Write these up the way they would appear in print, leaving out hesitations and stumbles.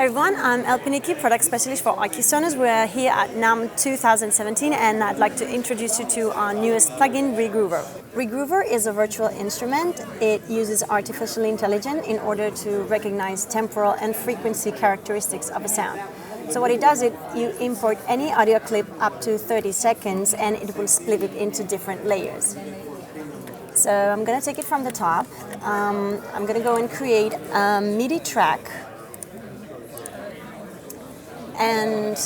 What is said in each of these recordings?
Hey everyone, I'm Elpiniki, Product Specialist for Accusonus. We're here at NAMM 2017 and I'd like to introduce you to our newest plugin, Regroover. Regroover is a virtual instrument. It uses artificial intelligence in order to recognize temporal and frequency characteristics of a sound. So what it does is you import any audio clip up to 30 seconds and it will split it into different layers. So I'm going to take it from the top. I'm going to go and create a MIDI track. And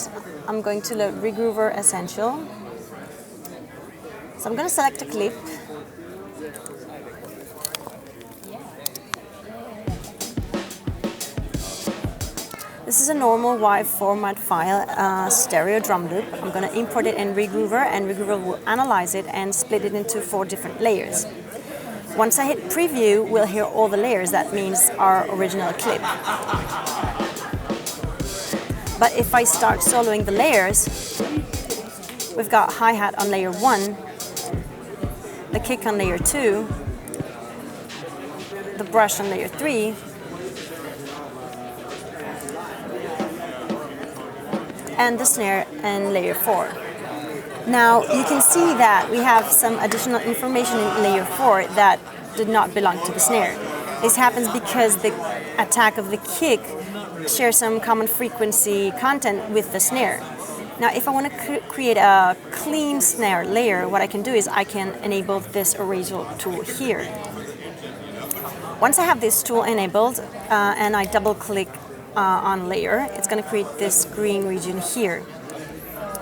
I'm going to load Regroover Essential. So I'm going to select a clip. This is a normal WAV format file, stereo drum loop. I'm going to import it in Regroover, and Regroover will analyze it and split it into 4 different layers. Once I hit preview, we'll hear all the layers. That means our original clip. But if I start soloing the layers, we've got hi-hat on layer 1, the kick on layer 2, the brush on layer 3, and the snare on layer 4. Now you can see that we have some additional information in layer 4 that did not belong to the snare. This happens because the attack of the kick share some common frequency content with the snare. Now if I want to create a clean snare layer, what I can do is I can enable this eraser tool here. Once I have this tool enabled and I double click on layer, it's going to create this green region here.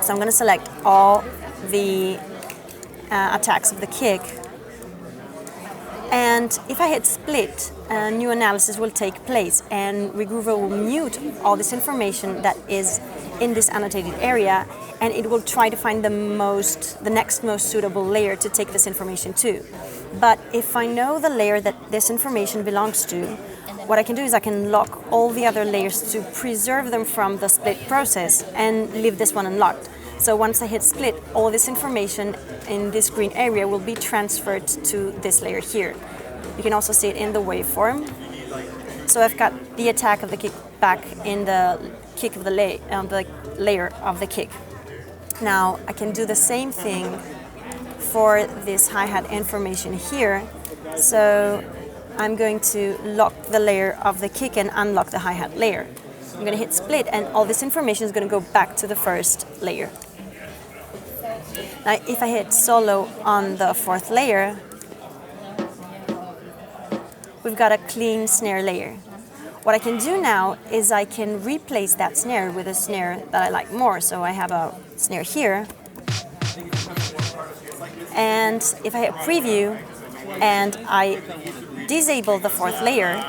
So I'm going to select all the attacks of the kick. And if I hit split, a new analysis will take place and Regroover will mute all this information that is in this annotated area, and it will try to find the next most suitable layer to take this information to. But if I know the layer that this information belongs to, what I can do is I can lock all the other layers to preserve them from the split process and leave this one unlocked. So once I hit split, all this information in this green area will be transferred to this layer here. You can also see it in the waveform. So I've got the attack of the kick back in the kick of the layer of the kick. Now I can do the same thing for this hi-hat information here. So I'm going to lock the layer of the kick and unlock the hi-hat layer. I'm going to hit split and all this information is going to go back to the first layer. Now if I hit solo on the 4th layer, we've got a clean snare layer. What I can do now is I can replace that snare with a snare that I like more. So I have a snare here. And if I hit preview and I disable the 4th layer,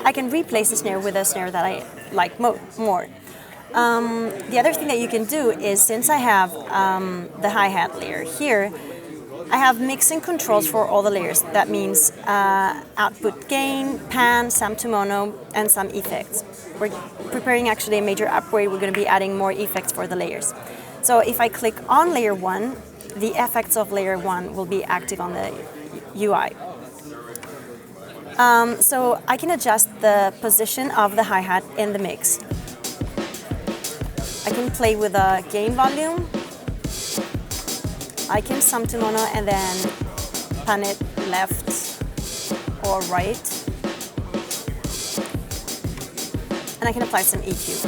I can replace the snare with a snare that I like more. The other thing that you can do is, since I have the hi-hat layer here, I have mixing controls for all the layers. That means output gain, pan, some to mono, and some effects. We're preparing actually a major upgrade. We're going to be adding more effects for the layers. So if I click on layer 1, the effects of layer 1 will be active on the UI. So I can adjust the position of the hi-hat in the mix. I can play with a gain volume. I can sum to mono and then pan it left or right. And I can apply some EQ.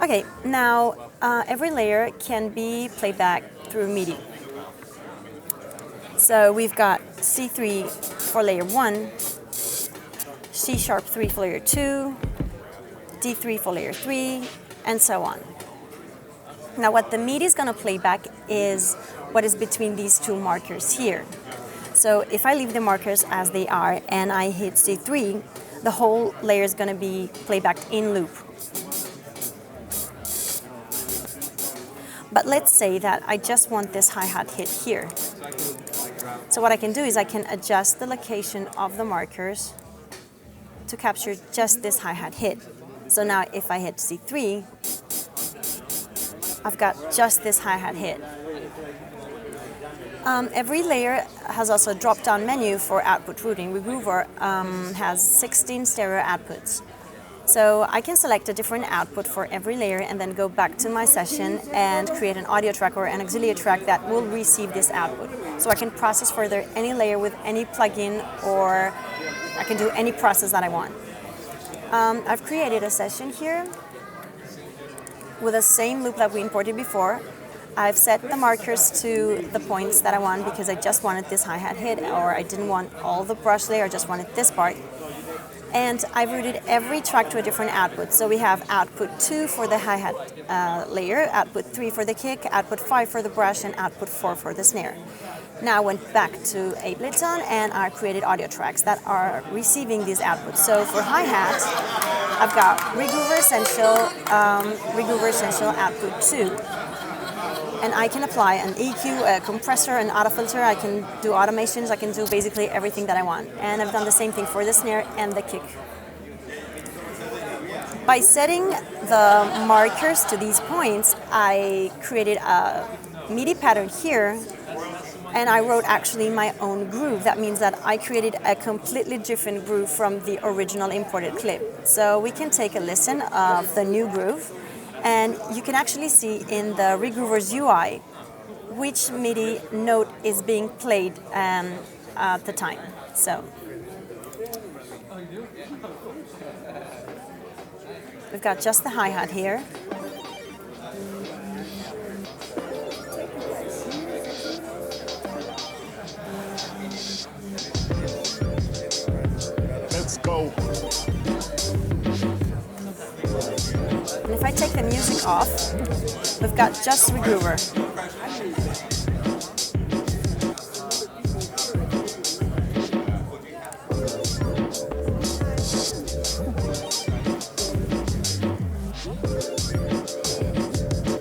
Okay, now every layer can be played back through MIDI. So we've got C3 for layer 1, C#3 for layer 2, D3 for layer 3, and so on. Now what the MIDI is going to play back is what is between these 2 markers here. So if I leave the markers as they are and I hit C3, the whole layer is going to be played back in loop. But let's say that I just want this hi-hat hit here. So what I can do is I can adjust the location of the markers to capture just this hi-hat hit. So now if I hit C3, I've got just this hi-hat hit. Every layer has also a drop-down menu for output routing. Regroover has 16 stereo outputs. So I can select a different output for every layer and then go back to my session and create an audio track or an auxiliary track that will receive this output. So I can process further any layer with any plugin, or I can do any process that I want. I've created a session here with the same loop that we imported before. I've set the markers to the points that I want because I just wanted this hi-hat hit, or I didn't want all the brush layer, I just wanted this part. And I've routed every track to a different output. So we have output 2 for the hi-hat layer, output 3 for the kick, output 5 for the brush, and output 4 for the snare. Now I went back to Ableton and I created audio tracks that are receiving these outputs. So for hi-hat, I've got Regroover Essential output 2. And I can apply an EQ, a compressor, an auto filter. I can do automations. I can do basically everything that I want. And I've done the same thing for the snare and the kick. By setting the markers to these points, I created a MIDI pattern here, and I wrote actually my own groove. That means that I created a completely different groove from the original imported clip. So we can take a listen of the new groove. And you can actually see in the Regroover's UI which MIDI note is being played at the time. So we've got just the hi-hat here. Let's go. And if I take the music off, we've got just Regroover.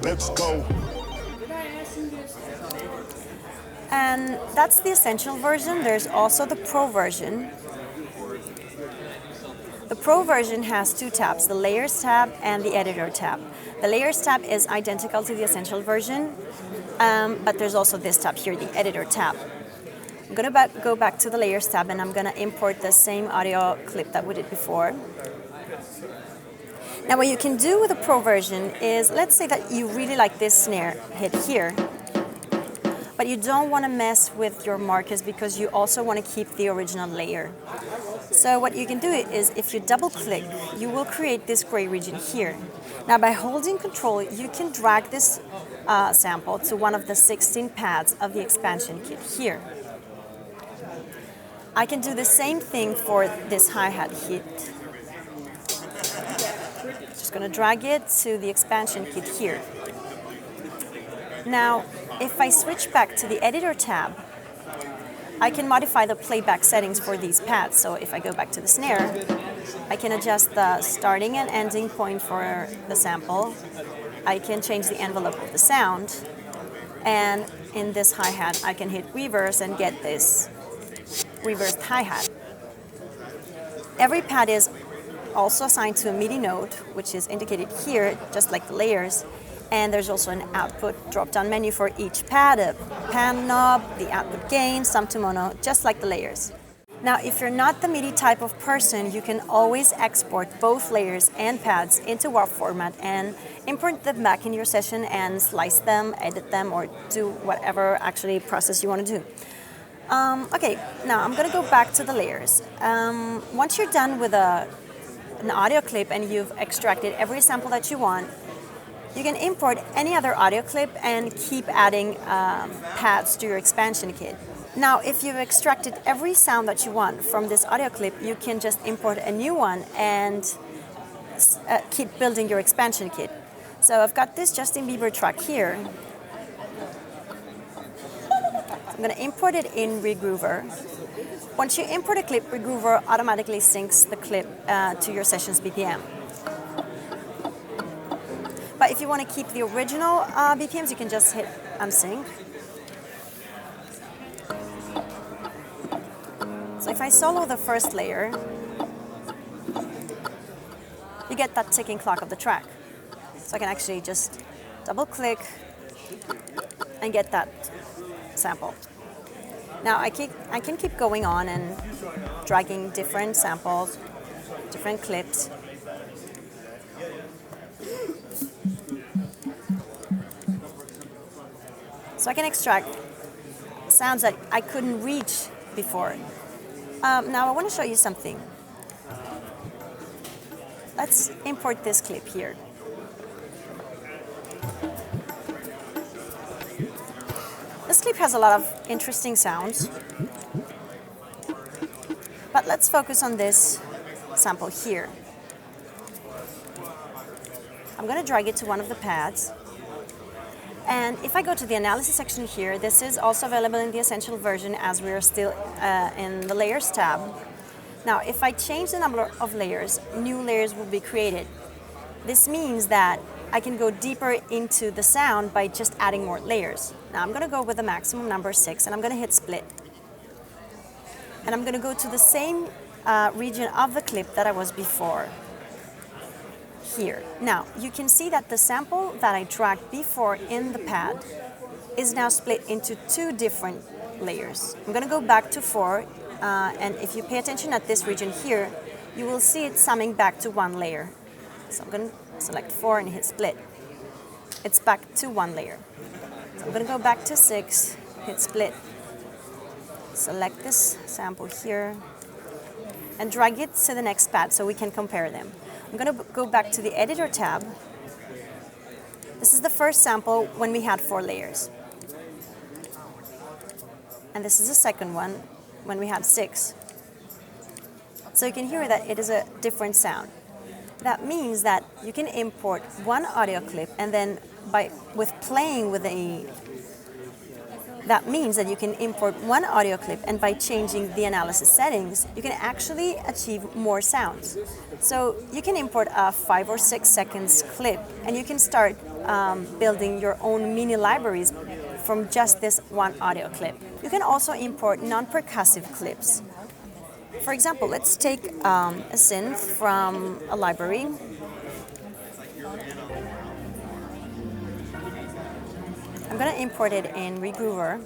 Let's go. And that's the essential version. There's also the Pro version. The Pro version has 2 tabs, the Layers tab and the Editor tab. The Layers tab is identical to the Essential version, but there's also this tab here, the Editor tab. I'm going to go back to the Layers tab and I'm going to import the same audio clip that we did before. Now what you can do with the Pro version is, let's say that you really like this snare hit here, but you don't want to mess with your markers because you also want to keep the original layer. So what you can do is, if you double click, you will create this gray region here. Now by holding Control, you can drag this sample to one of the 16 pads of the expansion kit here. I can do the same thing for this hi-hat hit. Just going to drag it to the expansion kit here. Now, if I switch back to the Editor tab, I can modify the playback settings for these pads. So if I go back to the snare, I can adjust the starting and ending point for the sample. I can change the envelope of the sound. And in this hi-hat, I can hit reverse and get this reversed hi-hat. Every pad is also assigned to a MIDI note, which is indicated here, just like the layers. And there's also an output drop-down menu for each pad, a pan knob, the output gain, sum to mono, just like the layers. Now, if you're not the MIDI type of person, you can always export both layers and pads into WAV format and import them back in your session and slice them, edit them, or do whatever actually process you want to do. Okay, now I'm going to go back to the layers. Once you're done with an audio clip and you've extracted every sample that you want, you can import any other audio clip and keep adding pads to your expansion kit. Now, if you've extracted every sound that you want from this audio clip, you can just import a new one and keep building your expansion kit. So I've got this Justin Bieber track here. I'm going to import it in Regroover. Once you import a clip, Regroover automatically syncs the clip to your session's BPM. But if you want to keep the original BPMs, you can just hit unsync. So if I solo the first layer, you get that ticking clock of the track. So I can actually just double click, and get that sample. Now I can keep going on and dragging different samples, different clips. So I can extract sounds that I couldn't reach before. Now I want to show you something. Let's import this clip here. This clip has a lot of interesting sounds, but let's focus on this sample here. I'm going to drag it to one of the pads. And if I go to the analysis section here, this is also available in the essential version as we are still in the layers tab. Now, if I change the number of layers, new layers will be created. This means that I can go deeper into the sound by just adding more layers. Now I'm going to go with the maximum number 6 and I'm going to hit split. And I'm going to go to the same region of the clip that I was before. Here. Now, you can see that the sample that I dragged before in the pad is now split into 2 different layers. I'm going to go back to 4, and if you pay attention at this region here, you will see it summing back to 1 layer. So I'm going to select 4 and hit split. It's back to 1 layer. So I'm going to go back to 6, hit split, select this sample here, and drag it to the next pad so we can compare them. I'm going to go back to the editor tab. This is the first sample when we had 4 layers. And this is the second one when we had 6. So you can hear that it is a different sound. That means that you can import one audio clip and then that means that you can import one audio clip, and by changing the analysis settings, you can actually achieve more sounds. So you can import a 5 or 6 seconds clip, and you can start building your own mini libraries from just this one audio clip. You can also import non-percussive clips. For example, let's take a synth from a library. I'm going to import it in Regroover.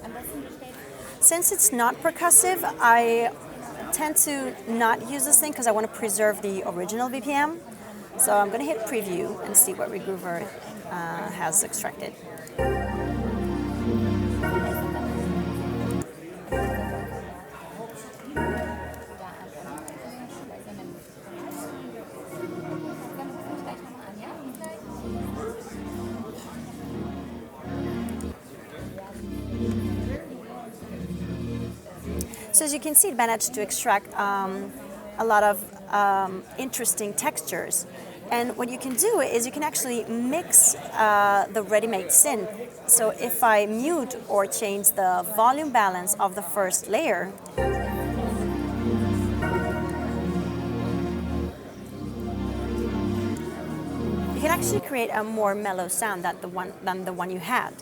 Since it's not percussive, I tend to not use this thing because I want to preserve the original BPM. So I'm going to hit preview and see what Regroover has extracted. So as you can see, it managed to extract a lot of interesting textures. And what you can do is you can actually mix the ready-made synth. So if I mute or change the volume balance of the first layer, you can actually create a more mellow sound than the one you had.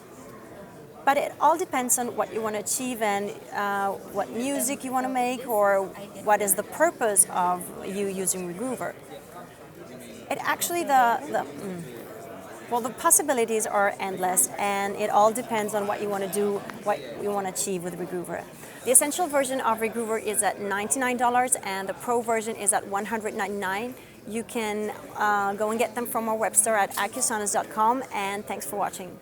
But it all depends on what you want to achieve and what music you want to make, or what is the purpose of you using Regroover. It actually, the possibilities are endless, and it all depends on what you want to do, what you want to achieve with Regroover. The essential version of Regroover is at $99, and the Pro version is at $199. You can go and get them from our web store at Accusonus.com, and thanks for watching.